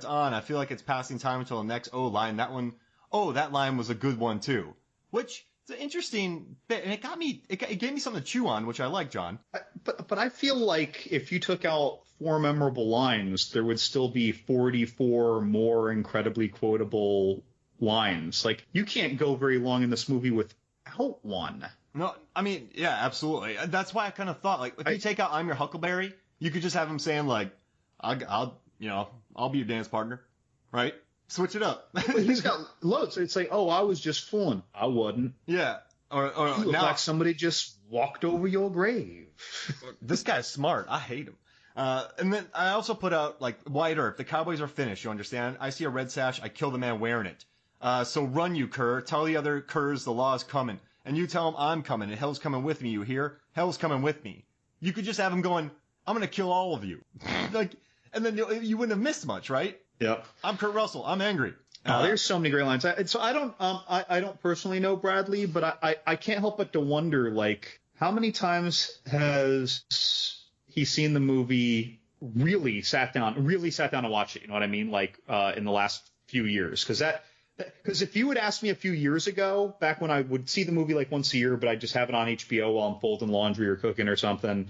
went on. I feel like it's passing time until the next line. That one, that line was a good one too. Which is an interesting bit, and it gave me something to chew on, which I like, John. But I feel like if you took out 4 memorable lines, there would still be 44 more incredibly quotable lines. Like, you can't go very long in this movie without one. No, I mean, yeah, absolutely. That's why I kind of thought, like, if you take out "I'm Your Huckleberry," you could just have him saying, like, I'll be your dance partner, right? Switch it up. He's got loads. It's like, I was just fooling. I wasn't. Yeah. Or you look like somebody just walked over your grave. This guy's smart. I hate him. And then I also put out, like, Wyatt Earp. The Cowboys are finished, you understand? I see a red sash, I kill the man wearing it. So run, you cur. Tell the other curs the law's coming. And you tell him I'm coming, and hell's coming with me, you hear? Hell's coming with me. You could just have him going, I'm gonna kill all of you. Like, and then you wouldn't have missed much, right? Yep. I'm Kurt Russell. I'm angry. There's so many great lines. So I don't personally know Bradley, but I can't help but to wonder, like, how many times has he seen the movie, really sat down and watched it? You know what I mean? Like, in the last few years, because if you would ask me a few years ago, back when I would see the movie like once a year, but I just have it on HBO while I'm folding laundry or cooking or something,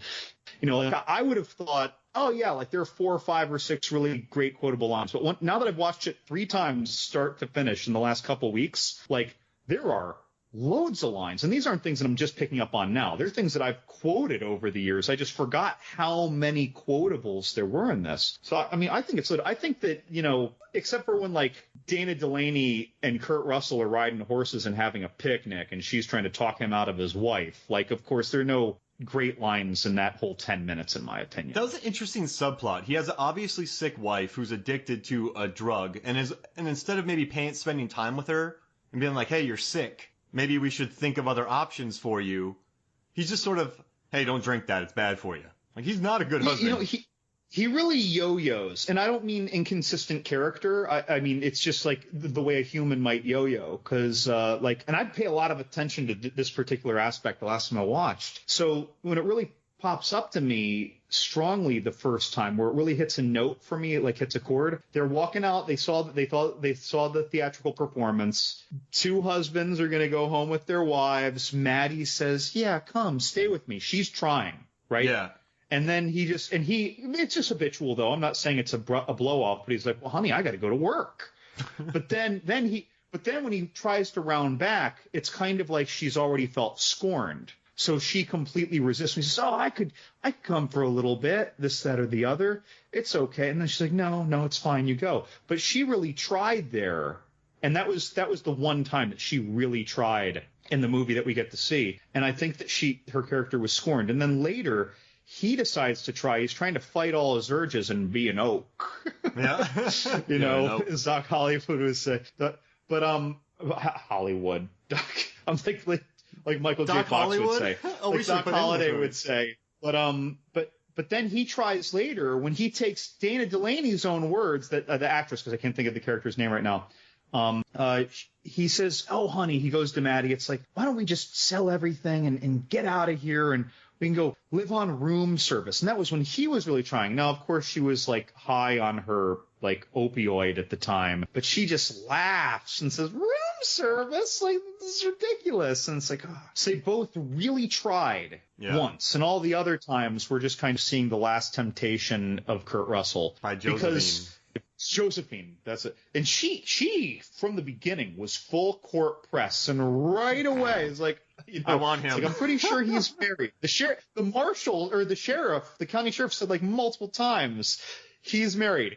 like, I would have thought, oh yeah, like, there are 4 or 5 or 6 really great quotable lines. But now that I've watched it 3 times, start to finish, in the last couple of weeks, like, there are loads of lines. And these aren't things that I'm just picking up on now. They're things that I've quoted over the years. I just forgot how many quotables there were in this. So, I mean, I think that, except for when, like, Dana Delaney and Kurt Russell are riding horses and having a picnic and she's trying to talk him out of his wife. Like, of course, there are no great lines in that whole 10 minutes, in my opinion. That was an interesting subplot. He has an obviously sick wife who's addicted to a drug, and instead of maybe spending time with her and being like, hey, you're sick, maybe we should think of other options for you, he's just sort of, hey, don't drink that, it's bad for you. Like, he's not a good husband. He really yo-yos, and I don't mean inconsistent character. I mean, it's just like the way a human might yo-yo, because and I'd pay a lot of attention to this particular aspect the last time I watched. So when it really pops up to me strongly the first time, where it really hits a note for me, like hits a chord, they're walking out. They saw the theatrical performance. 2 husbands are going to go home with their wives. Maddie says, "Yeah, come, stay with me." She's trying, right? Yeah. And then it's just habitual, though. I'm not saying it's a blow off, but he's like, well, honey, I got to go to work. But then when he tries to round back, it's kind of like she's already felt scorned. So she completely resists. He says, oh, I could come for a little bit, this, that, or the other. It's okay. And then she's like, no, it's fine. You go. But she really tried there. And that was the one time that she really tried in the movie that we get to see. And I think that her character was scorned. And then later, he decides to try. He's trying to fight all his urges and be an oak. Yeah. As Doc Hollywood would say. But Hollywood. I'm thinking like Michael J. Fox would say. Like Doc Holliday would say. But then he tries later when he takes Dana Delaney's own words, that the actress, because I can't think of the character's name right now. He says, oh, honey, he goes to Maddie. It's like, why don't we just sell everything and get out of here and we can go live on room service. And that was when he was really trying. Now, of course, she was like high on her like opioid at the time, but she just laughs and says, room service? Like, this is ridiculous. And it's like, oh. So they both really tried once. And all the other times we're just kind of seeing the last temptation of Kurt Russell. By Josephine. Josephine, that's it. And she from the beginning was full court press, and right away is like, I want him. Like, I'm pretty sure he's married. The marshal or the sheriff, the county sheriff said like multiple times, he's married.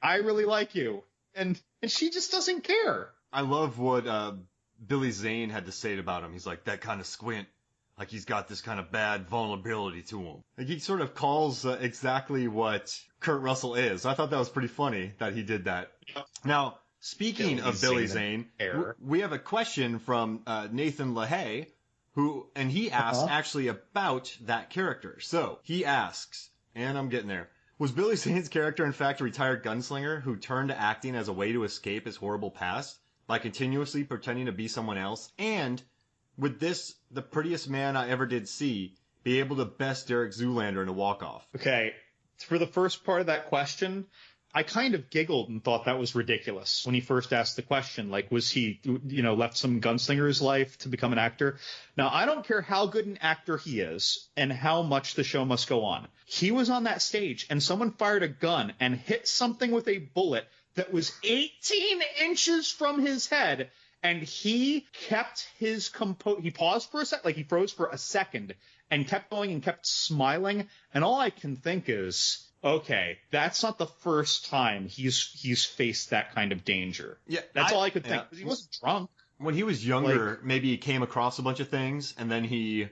I really like you, and she just doesn't care. I love what Billy Zane had to say about him. He's like, that kind of squint. Like, he's got this kind of bad vulnerability to him. Like, he sort of calls exactly what Kurt Russell is. I thought that was pretty funny that he did that. Now, speaking of Billy Zane, we have a question from Nathan LaHaye, and he asked actually about that character. So, he asks, and I'm getting there, was Billy Zane's character in fact a retired gunslinger who turned to acting as a way to escape his horrible past by continuously pretending to be someone else? And would this, the prettiest man I ever did see, be able to best Derek Zoolander in a walk-off? Okay, for the first part of that question, I kind of giggled and thought that was ridiculous when he first asked the question. Like, was he, left some gunslinger's life to become an actor? Now, I don't care how good an actor he is and how much the show must go on. He was on that stage and someone fired a gun and hit something with a bullet that was 18 inches from his head. And he kept his composure. He paused for a sec, like he froze for a second, and kept going and kept smiling. And all I can think is, okay, that's not the first time he's faced that kind of danger. Yeah, that's all I could think. Yeah. He wasn't drunk. When he was younger, maybe he came across a bunch of things, and then he,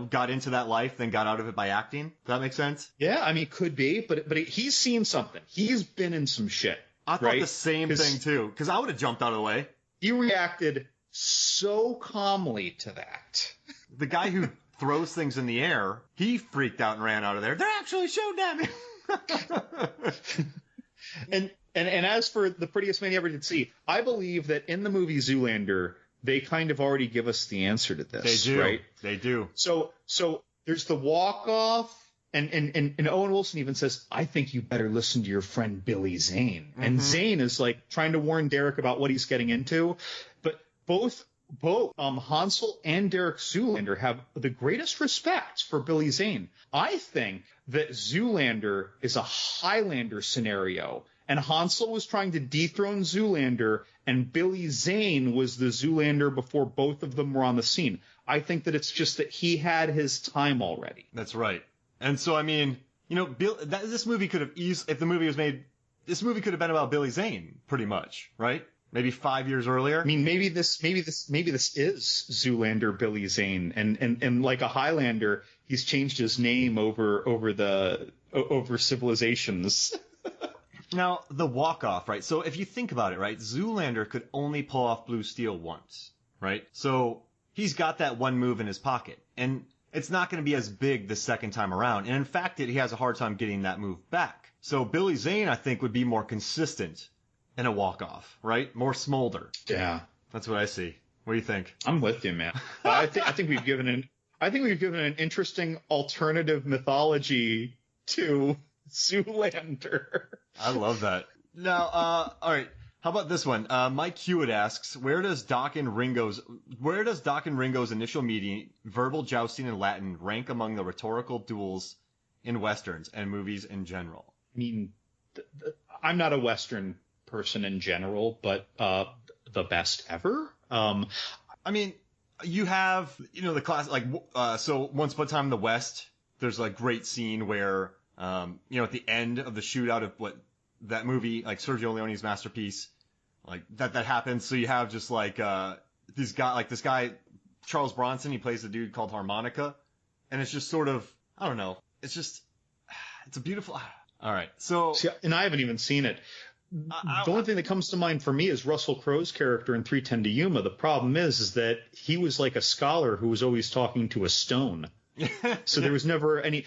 got into that life, then got out of it by acting. Does that make sense? Yeah, I mean, could be, but he's seen something. He's been in some shit. I thought the same thing too, because I would have jumped out of the way. He reacted so calmly to that. The guy who throws things in the air, he freaked out and ran out of there. They're actually shooting at me. And as for the prettiest man you ever did see, I believe that in the movie Zoolander, they kind of already give us the answer to this. They do. Right? They do. So there's the walk off. And Owen Wilson even says, I think you better listen to your friend Billy Zane. Mm-hmm. And Zane is like trying to warn Derek about what he's getting into. But both Hansel and Derek Zoolander have the greatest respect for Billy Zane. I think that Zoolander is a Highlander scenario. And Hansel was trying to dethrone Zoolander, and Billy Zane was the Zoolander before both of them were on the scene. I think that it's just that he had his time already. That's right. And so, I mean, this movie could have if the movie was made, this movie could have been about Billy Zane, pretty much, right? Maybe 5 years earlier. I mean, maybe this is Zoolander Billy Zane, and like a Highlander, he's changed his name over civilizations. Now, the walk-off, right? So if you think about it, right, Zoolander could only pull off Blue Steel once, right? So he's got that one move in his pocket, and it's not going to be as big the second time around. And in fact, he has a hard time getting that move back. So Billy Zane, I think, would be more consistent in a walk-off, right? More smolder. Yeah. That's what I see. What do you think? I'm with you, man. I think we've given an interesting alternative mythology to Zoolander. I love that. Now, all right. How about this one? Mike Hewitt asks, where does Doc and Ringo's initial meeting, verbal jousting in Latin, rank among the rhetorical duels in westerns and movies in general? I mean, I'm not a western person in general, but the best ever. I mean, you have the class so Once Upon a Time in the West. There's a great scene where at the end of the shootout of that movie, like Sergio Leone's masterpiece. Like that happens. So you have just this guy, Charles Bronson, he plays a dude called Harmonica. And it's just sort of, I don't know. It's a beautiful, all right. So, see, and I haven't even seen it. The only thing that comes to mind for me is Russell Crowe's character in 3:10 to Yuma. The problem is that he was like a scholar who was always talking to a stone. So there was never any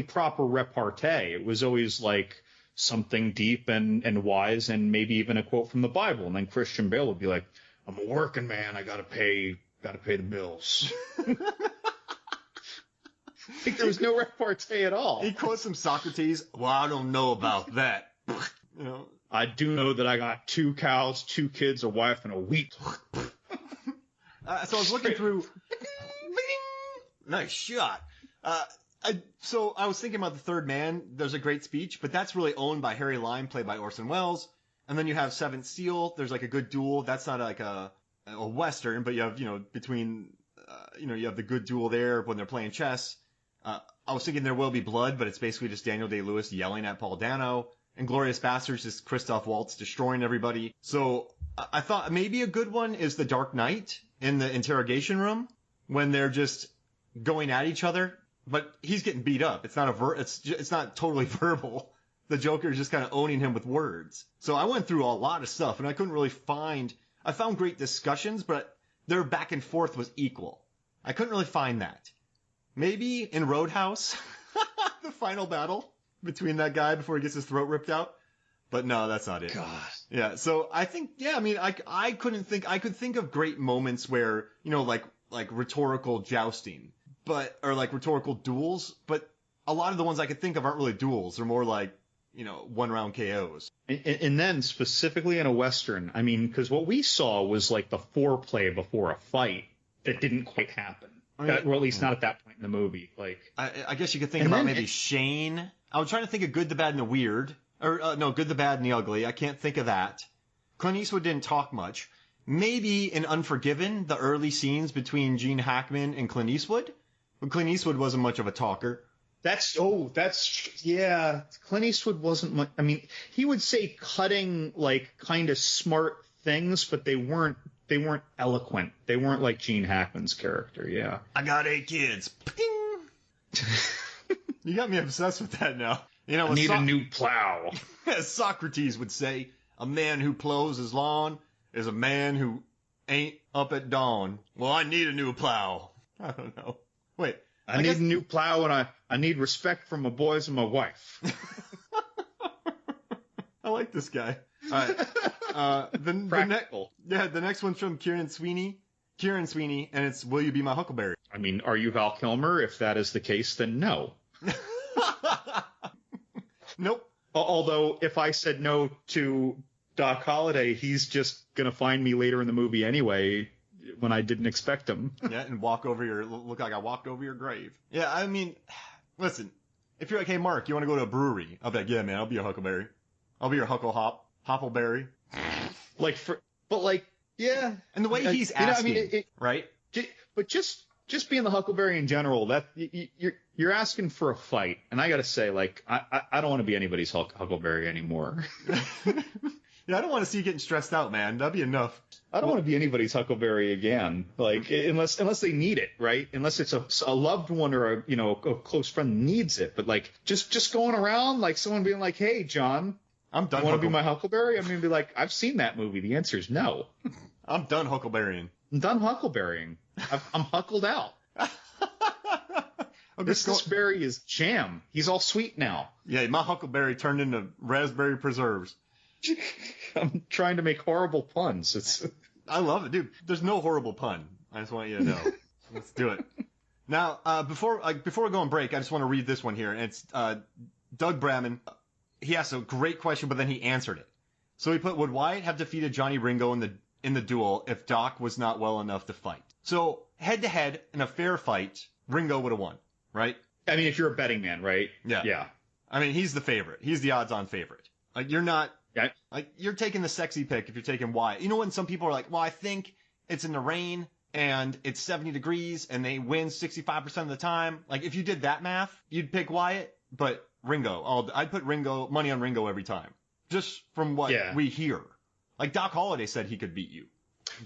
proper repartee. It was always like something deep and wise, and maybe even a quote from the Bible. And then Christian Bale would be like, I'm a working man. I gotta pay the bills. Like there was no repartee at all. He quotes some Socrates. Well, I don't know about that. I do know that I got 2 cows, 2 kids, a wife, and a wheat. So I was looking through. Nice shot. So I was thinking about The Third Man. There's a great speech, but that's really owned by Harry Lime, played by Orson Welles. And then you have Seventh Seal. There's like a good duel. That's not like a Western, but you have, you have the good duel there when they're playing chess. I was thinking There Will Be Blood, but it's basically just Daniel Day-Lewis yelling at Paul Dano. Inglourious Basterds is Christoph Waltz destroying everybody. So I thought maybe a good one is The Dark Knight in the interrogation room when they're just going at each other, but he's getting beat up. It's not it's not totally verbal. The Joker is just kind of owning him with words. So I went through a lot of stuff, and I couldn't really I found great discussions, but their back and forth was equal. I couldn't really find that. Maybe in Roadhouse, the final battle between that guy before he gets his throat ripped out. But no, that's not it. God. Yeah, so I think, I could think of great moments where, like rhetorical jousting, or like rhetorical duels, but a lot of the ones I could think of aren't really duels. They're more like, one-round KOs. And then specifically in a Western, I mean, because what we saw was like the foreplay before a fight that didn't quite happen. Or at least not at that point in the movie. Like, I guess you could think about maybe Shane. I was trying to think of Good, the Bad, and the Weird. Or, no, Good, the Bad, and the Ugly. I can't think of that. Clint Eastwood didn't talk much. Maybe in Unforgiven, the early scenes between Gene Hackman and Clint Eastwood. But Clint Eastwood wasn't much of a talker. Yeah. Clint Eastwood wasn't much. I mean, he would say cutting, like, kind of smart things, but they weren't eloquent. They weren't like Gene Hackman's character. Yeah. I got 8 kids. Ping! You got me obsessed with that now. I need a new plow. As Socrates would say, a man who plows his lawn is a man who ain't up at dawn. Well, I need a new plow. I don't know. Wait. I need a new plow, and I need respect from my boys and my wife. I like this guy. All right. The next one's from Kieran Sweeney, and it's Will You Be My Huckleberry? I mean, are you Val Kilmer? If that is the case, then no. Nope. Although, if I said no to Doc Holliday, he's just going to find me later in the movie anyway when I didn't expect him. Yeah, and look like I walked over your grave. Yeah, I mean, listen, if you're like, hey, Mark, you want to go to a brewery? I'll be like, yeah, man, I'll be your Huckleberry. I'll be your Hoppleberry. Yeah. And the way he's asking, right? But just being the Huckleberry in general, that you're asking for a fight, and I got to say, like, I don't want to be anybody's Huckleberry anymore. Yeah, I don't want to see you getting stressed out, man. That'd be enough. I don't want to be anybody's Huckleberry again, like, unless they need it, right? Unless it's a loved one or a close friend needs it. But like, just going around, like someone being like, "Hey, John, I'm done. You want to be my Huckleberry?" I'm gonna be like, "I've seen that movie. The answer is no." I'm done Huckleberrying. I'm done Huckleberrying. I'm huckled out. This berry is jam. He's all sweet now. Yeah, my Huckleberry turned into raspberry preserves. I'm trying to make horrible puns. I love it, dude. There's no horrible pun. I just want you to know. Let's do it. Now, before we go on break, I just want to read this one here. And it's Doug Bramman. He asked a great question, but then he answered it. So he put, would Wyatt have defeated Johnny Ringo in the duel if Doc was not well enough to fight? So head to head in a fair fight, Ringo would have won, right? I mean, if you're a betting man, right? Yeah. I mean, he's the favorite. He's the odds-on favorite. Like, you're not. Yeah. Like, you're taking the sexy pick if you're taking Wyatt. You know when some people are like, well, I think it's in the rain and it's 70 degrees and they win 65% of the time. Like, if you did that math, you'd pick Wyatt, but Ringo. I'd put money on Ringo every time. Just from what we hear. Like, Doc Holliday said he could beat you.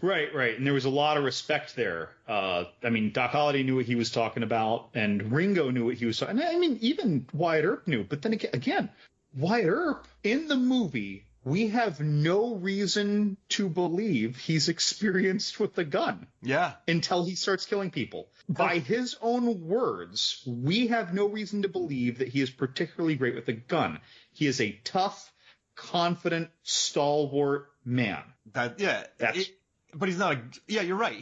Right. And there was a lot of respect there. I mean, Doc Holliday knew what he was talking about, and Ringo knew what he was talking about. I mean, even Wyatt Earp knew. But then again, Wyatt Earp, in the movie, we have no reason to believe he's experienced with the gun. Yeah. Until he starts killing people. By his own words, we have no reason to believe that he is particularly great with a gun. He is a tough, confident, stalwart man. But he's not you're right.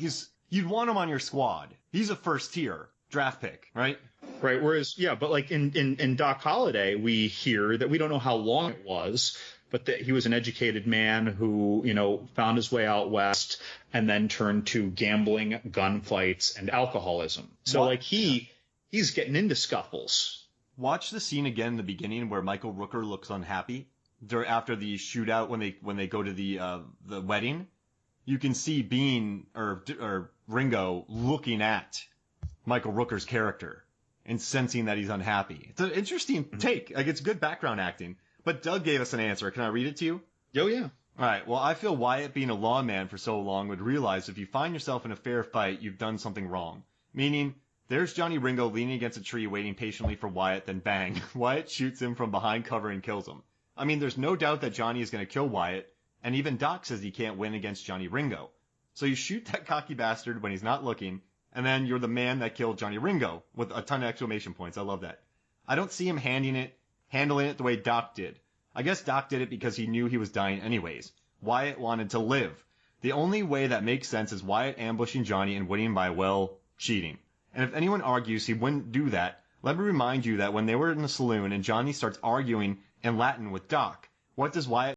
You'd want him on your squad. He's a first tier draft pick, right? Right. Whereas, but like in Doc Holliday, we hear that we don't know how long it was, but that he was an educated man who, found his way out west and then turned to gambling, gunfights, and alcoholism. So he's getting into scuffles. Watch the scene again in the beginning where Michael Rooker looks unhappy after the shootout when they go to the wedding. You can see Bean or Ringo looking at Michael Rooker's character and sensing that he's unhappy. It's an interesting take. Like, it's good background acting. But Doug gave us an answer. Can I read it to you? Oh, yeah. All right. Well, I feel Wyatt, being a lawman for so long, would realize if you find yourself in a fair fight, you've done something wrong. Meaning, there's Johnny Ringo leaning against a tree waiting patiently for Wyatt, then bang, Wyatt shoots him from behind cover and kills him. I mean, there's no doubt that Johnny is going to kill Wyatt, and even Doc says he can't win against Johnny Ringo. So you shoot that cocky bastard when he's not looking, and then you're the man that killed Johnny Ringo, with a ton of exclamation points. I love that. I don't see him handling it the way Doc did. I guess Doc did it because he knew he was dying anyways. Wyatt wanted to live. The only way that makes sense is Wyatt ambushing Johnny and winning by, cheating. And if anyone argues he wouldn't do that, let me remind you that when they were in the saloon and Johnny starts arguing and Latin with Doc. What does Wyatt